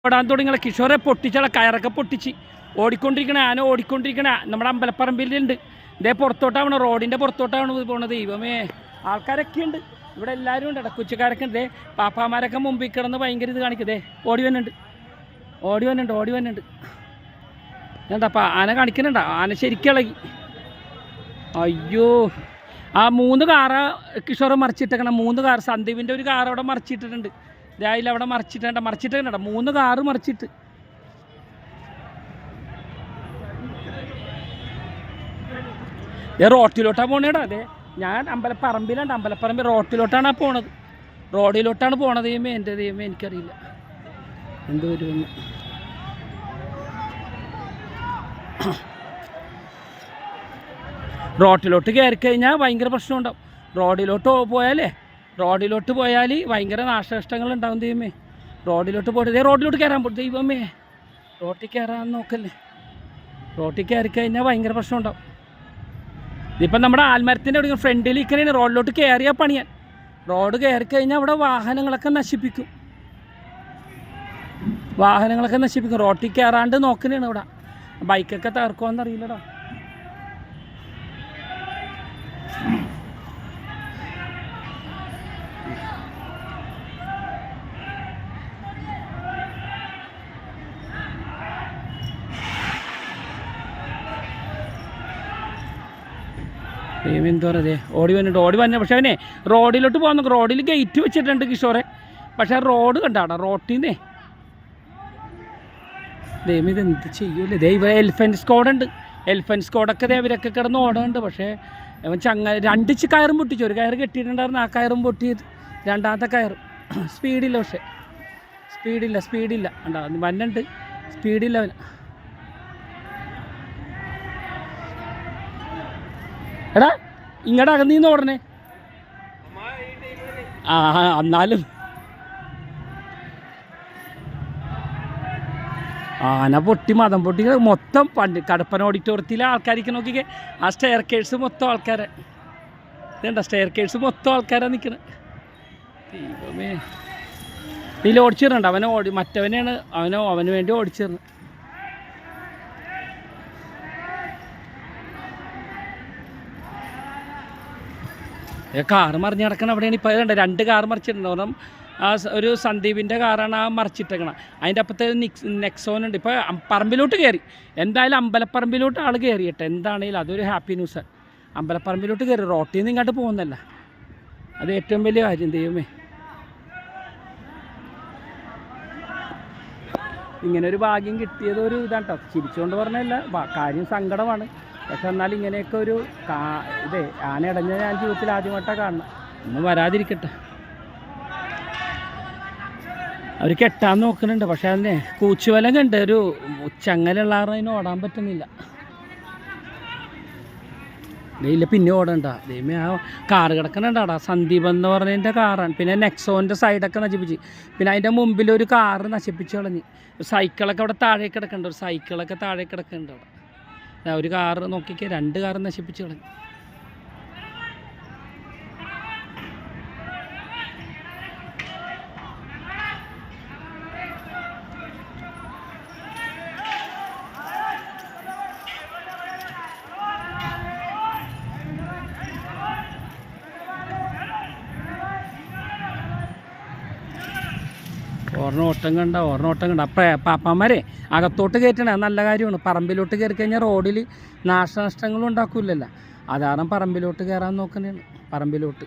ഓടാൻ തുടങ്ങിയ കിഷോറെ പൊട്ടിച്ചാൽ കയറൊക്കെ പൊട്ടിച്ച് ഓടിക്കൊണ്ടിരിക്കണേ ആന ഓടിക്കൊണ്ടിരിക്കണേ നമ്മുടെ അമ്പലപ്പറമ്പിലുണ്ട്. ഇതേ പുറത്തോട്ടാണ്, റോഡിൻ്റെ പുറത്തോട്ടാണ് പോണത്. ദൈവമേ, ആൾക്കാരൊക്കെ ഉണ്ട് ഇവിടെ, എല്ലാവരും ഉണ്ട്. ഇടക്കുച്ചക്കാരൊക്കെ ഉണ്ട്. പാപ്പാമാരൊക്കെ മുമ്പിൽ കിടന്ന് ഭയങ്കര ഇത് കാണിക്കതേ ഓടി വന്നുണ്ട്. എന്താ ആന കാണിക്കുന്നുണ്ടോ? ആന ശരിക്കും ഇളകി. അയ്യോ, ആ 3 കാറ് കിഷോറ് മറിച്ചിട്ടേക്കണം. 3 കാർ, സന്ദീപിൻ്റെ ഒരു കാർ അവിടെ മറിച്ചിട്ടിട്ടുണ്ട്. രാവിലെ അവിടെ മറിച്ചിട്ടുണ്ടോ 3 കാറ് മറിച്ചിട്ട്. റോട്ടിലോട്ടാണ് പോണേടാ. അതെ, ഞാൻ അമ്പലപ്പറമ്പിൽ റോട്ടിലോട്ടാണ് പോണത്. റോഡിലോട്ടാണ് പോണത്. ദൈവമേ, എൻ്റെ ദൈവമേ, എനിക്കറിയില്ല എന്ത് വരുമെന്ന്. റോട്ടിലോട്ട് കയറി കഴിഞ്ഞാൽ ഭയങ്കര പ്രശ്നമുണ്ടാവും. റോഡിലോട്ട് പോയാൽ ഭയങ്കര നാശനഷ്ടങ്ങളുണ്ടാവും. ദൈവമേ, റോഡിലോട്ട് കയറാൻ പോകും. ദൈവമേ, റോട്ടിൽ കയറാൻ നോക്കല്ലേ. റോട്ടിൽ കയറി കഴിഞ്ഞാൽ ഭയങ്കര പ്രശ്നമുണ്ടാവും. ഇതിപ്പം നമ്മുടെ ആൽമരത്തിൻ്റെ അവിടെ ഫ്രണ്ടിൽ ഇരിക്കണേ. റോഡിലോട്ട് കയറിയാൽ പണിയാൻ. റോഡ് കയറി കഴിഞ്ഞാൽ അവിടെ വാഹനങ്ങളൊക്കെ നശിപ്പിക്കും. റോട്ടിൽ കയറാണ്ട് നോക്കണേണ് ഇവിടെ. ബൈക്കൊക്കെ തകർക്കുമെന്നറിയില്ലടാ. എന്താ പറയുക, ഓടി വന്നു. പക്ഷേ അവനെ റോഡിലോട്ട് പോകാൻ നോക്കും. റോഡിൽ ഗേറ്റ് വെച്ചിട്ടുണ്ട് കിഷോറെ. പക്ഷേ റോഡ് കണ്ടാടാ, റോട്ടിൽ നിന്നേ. ദൈവം ഇതെന്ത് ചെയ്യൂല്ലേ. ദൈവം എലിഫൻറ്റ് സ്ക്വാഡൊക്കെ ഇവരൊക്കെ കിടന്ന് ഓടുന്നുണ്ട്. പക്ഷേ അവൻ 2 കയറും പൊട്ടിച്ചു. ഒരു കയറ് കെട്ടിയിട്ടുണ്ടായിരുന്നു, ആ കയറും പൊട്ടിയത്. രണ്ടാമത്തെ കയറും സ്പീഡില്ല. പക്ഷേ സ്പീഡില്ല ഉണ്ടാ വന്നുണ്ട്. സ്പീഡില്ല അവന്. എടാ, ഇങ്ങടെ അകന്നീന്ന് ഓടണേ. എന്നാലും ആന പൊട്ടി മതം പൊട്ടി മൊത്തം. പണ്ട് കടപ്പന ഓഡിറ്റോറിയത്തിലെ ആൾക്കാർക്ക് നോക്കിക്കേ, ആ സ്റ്റെയർ കേഴ്സ് മൊത്തം ആൾക്കാരെ. ഇതുണ്ട, സ്റ്റെയർ കേഴ്സ് മൊത്തം ആൾക്കാരാണ് നിൽക്കുന്നത്. ദൈവമേ, ഇതിൽ ഓടിച്ചിരുന്നുണ്ട്. മറ്റവനെയാണ് അവന് വേണ്ടി ഓടിച്ചിരുന്നത്. കാറ് മറിഞ്ഞ് കിടക്കണം. അവിടെയാണ് ഇപ്പോൾ 2 കാറ് മറിച്ചിട്ടുണ്ട്. കാരണം ആ ഒരു സന്ദീപിൻ്റെ കാറാണ് ആ മറിച്ചിട്ടേക്കണം. അതിൻ്റെ അപ്പുറത്തെ നെക്സോനുണ്ട്. ഇപ്പോൾ പറമ്പിലോട്ട് കയറി. എന്തായാലും അമ്പലപ്പറമ്പിലോട്ട് ആൾ കയറിയിട്ട് എന്താണെങ്കിലും അതൊരു ഹാപ്പി ന്യൂസാണ്. അമ്പലപ്പറമ്പിലോട്ട് കയറി, റോട്ടിൽ നിന്ന് ഇങ്ങോട്ട് പോകുന്നല്ല. അത് ഏറ്റവും വലിയ കാര്യം. ദൈവമേ, ഇങ്ങനൊരു ഭാഗ്യം കിട്ടിയത് ഒരു ഇതാണ് കേട്ടോ. ചിരിച്ചുകൊണ്ട് പറഞ്ഞല്ല, കാര്യം സങ്കടമാണ്. പക്ഷെ എന്നാൽ ഇങ്ങനെയൊക്കെ ഒരു ആന ഇടഞ്ഞ ഞാൻ ജീവിതത്തിൽ ആദ്യമായിട്ടാണ് കാണണം. ഒന്നും വരാതിരിക്കട്ടെ. അവർ കെട്ടാൻ നോക്കുന്നുണ്ട്. പക്ഷെ അതിനെ കൂച്ചുവലം കണ്ട് ഒരു ചങ്ങലുള്ള അതിന് ഓടാൻ പറ്റുന്നില്ല. ഇല്ല, പിന്നെ ഓടണ്ട. ദൈവമേ, ആ കാറ് കിടക്കണുണ്ടാടാ. സന്ദീപ് എന്ന് പറഞ്ഞതിൻ്റെ കാറാണ്. പിന്നെ നെക്സോൻ്റെ സൈഡൊക്കെ നശിപ്പിച്ച്. പിന്നെ അതിൻ്റെ മുമ്പിലൊരു കാറ് നശിപ്പിച്ച് കളഞ്ഞ്. സൈക്കിളൊക്കെ അവിടെ താഴെ കിടക്കുന്നുണ്ട്. അവിടെ ഒരു കാറ് നോക്കിക്കേ, 2 കാറ് നശിപ്പിച്ച് കളഞ്ഞു. ഓർണോട്ടം കണ്ട. അപ്പം പാപ്പാമാരെ അകത്തോട്ട് കയറ്റണേ, അത് നല്ല കാര്യമാണ്. പറമ്പിലോട്ട് കയറി കഴിഞ്ഞാൽ റോഡിൽ നാശനഷ്ടങ്ങളും ഉണ്ടാക്കില്ലല്ലോ. അതാണ് പറമ്പിലോട്ട് കയറാൻ നോക്കുന്നതാണ്. പറമ്പിലോട്ട്